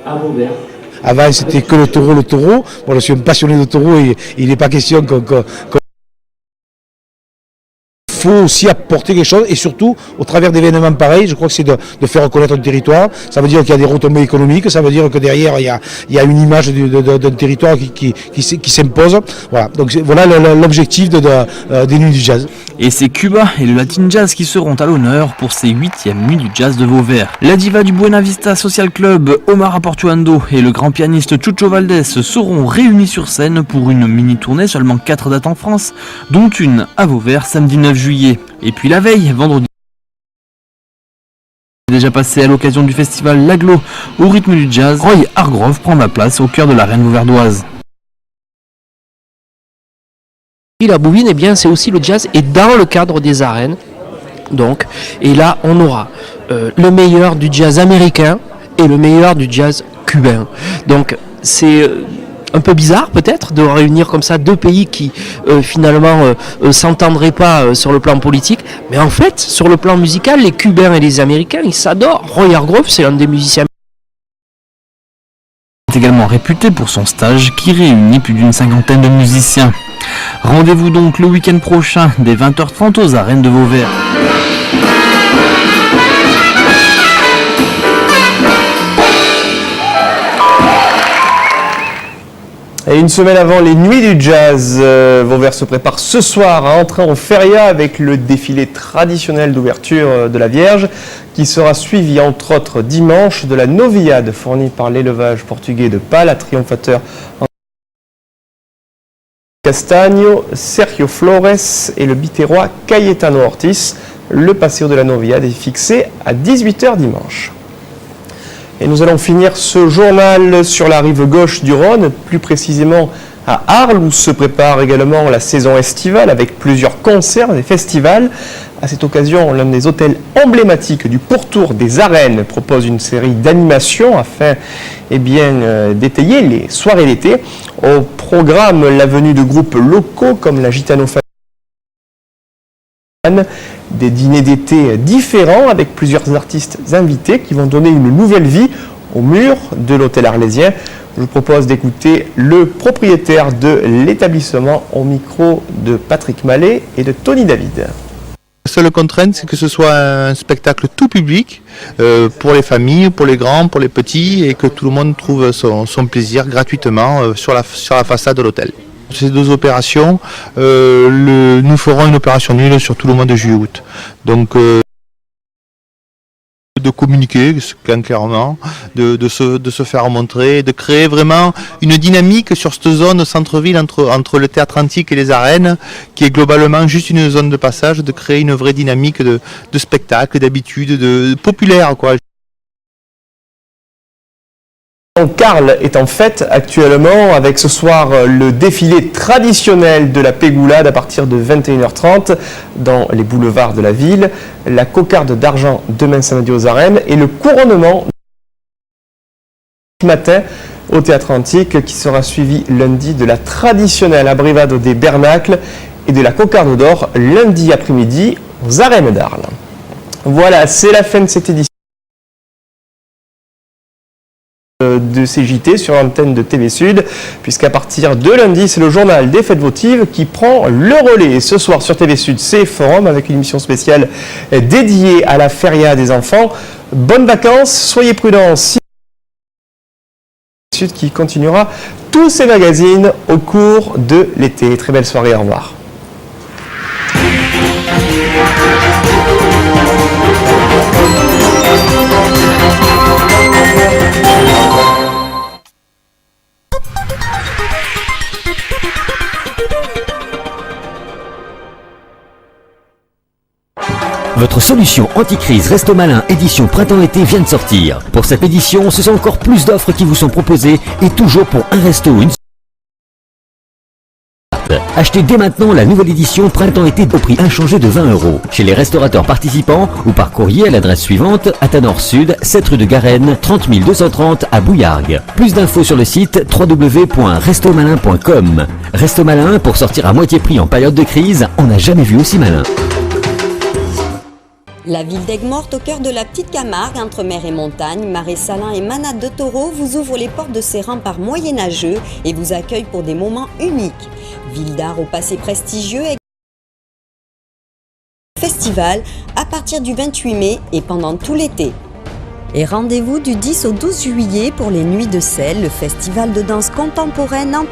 à Vauvert. Avant, c'était que le taureau. Moi, je suis un passionné de taureau et il n'est pas question qu'on faut aussi apporter quelque chose et surtout au travers d'événements pareils, je crois que c'est de faire reconnaître un territoire. Ça veut dire qu'il y a des retombées économiques, ça veut dire que derrière il y a une image d'un territoire qui s'impose. Voilà, donc voilà l'objectif des Nuits du Jazz. Et c'est Cuba et le Latin Jazz qui seront à l'honneur pour ces 8e Nuits du Jazz de Vauvert. La diva du Buena Vista Social Club, Omar Portuando, et le grand pianiste Chucho Valdés seront réunis sur scène pour une mini-tournée, seulement 4 dates en France, dont une à Vauvert samedi 9 juillet. Et puis la veille, vendredi, déjà passé à l'occasion du festival L'Aglo au rythme du jazz, Roy Hargrove prend la place au cœur de l'arène vauverdoise. La bobine, eh bien, c'est aussi le jazz et dans le cadre des arènes. Donc, et là, on aura le meilleur du jazz américain et le meilleur du jazz cubain. Donc, c'est un peu bizarre peut-être de réunir comme ça deux pays qui finalement s'entendraient pas sur le plan politique, mais en fait, sur le plan musical, les Cubains et les Américains, ils s'adorent. Roy Hargrove, c'est un des musiciens Également réputé pour son stage qui réunit plus d'une 50aine de musiciens. Rendez-vous donc le week-end prochain dès 20h30 aux arènes de Vauvert. Et une semaine avant les Nuits du Jazz, Vauvert se prépare ce soir à entrer en feria avec le défilé traditionnel d'ouverture de la Vierge qui sera suivi entre autres dimanche de la novillade fournie par l'élevage portugais de Pala, triomphateur Castagno, Sergio Flores et le biterrois Cayetano Ortiz. Le passéo de la novillade est fixé à 18h dimanche. Et nous allons finir ce journal sur la rive gauche du Rhône, plus précisément à Arles, où se prépare également la saison estivale avec plusieurs concerts et festivals. À cette occasion, l'un des hôtels emblématiques du pourtour des arènes propose une série d'animations afin d'étayer les soirées d'été. Au programme, la venue de groupes locaux comme la Gitano Fan, des dîners d'été différents avec plusieurs artistes invités qui vont donner une nouvelle vie au mur de l'hôtel arlésien. Je vous propose d'écouter le propriétaire de l'établissement au micro de Patrick Mallet et de Tony David. La seule contrainte, c'est que ce soit un spectacle tout public, pour les familles, pour les grands, pour les petits, et que tout le monde trouve son plaisir gratuitement sur la façade de l'hôtel. Ces deux opérations, nous ferons une opération nulle sur tout le mois de juillet-août. Donc, de communiquer clairement, de se faire montrer, de créer vraiment une dynamique sur cette zone centre-ville entre le théâtre antique et les arènes, qui est globalement juste une zone de passage, de créer une vraie dynamique de spectacle, d'habitude, de populaire, quoi. Carl est en fête actuellement avec ce soir le défilé traditionnel de la Pégoulade à partir de 21h30 dans les boulevards de la ville, la cocarde d'argent demain samedi aux arènes et le couronnement matin au théâtre antique qui sera suivi lundi de la traditionnelle abrivade des Bernacles et de la cocarde d'or lundi après-midi aux arènes d'Arles. Voilà, c'est la fin de cette édition de CJT sur l'antenne de TV Sud, puisqu'à partir de lundi, c'est le journal des fêtes votives qui prend le relais. Et ce soir sur TV Sud, c'est Forum avec une émission spéciale dédiée à la feria des enfants. Bonnes vacances, soyez prudents. Sud qui continuera tous ses magazines au cours de l'été. Très belle soirée, au revoir. Votre solution anti-crise Resto Malin édition printemps-été vient de sortir. Pour cette édition, ce sont encore plus d'offres qui vous sont proposées et toujours pour un resto ou une Achetez dès maintenant la nouvelle édition printemps-été au prix inchangé de 20 € chez les restaurateurs participants ou par courrier à l'adresse suivante: Athanor Sud, 7 rue de Garenne, 30 230 à Bouillargues. Plus d'infos sur le site www.restomalin.com. Resto Malin, pour sortir à moitié prix en période de crise, on n'a jamais vu aussi malin. La ville d'Aigues-Mortes, au cœur de la petite Camargue, entre mer et montagne, marais salins et manades de taureaux, vous ouvre les portes de ses remparts moyenâgeux et vous accueille pour des moments uniques. Ville d'art au passé prestigieux, festival à partir du 28 mai et pendant tout l'été. Et rendez-vous du 10 au 12 juillet pour les Nuits de Sel, le festival de danse contemporaine en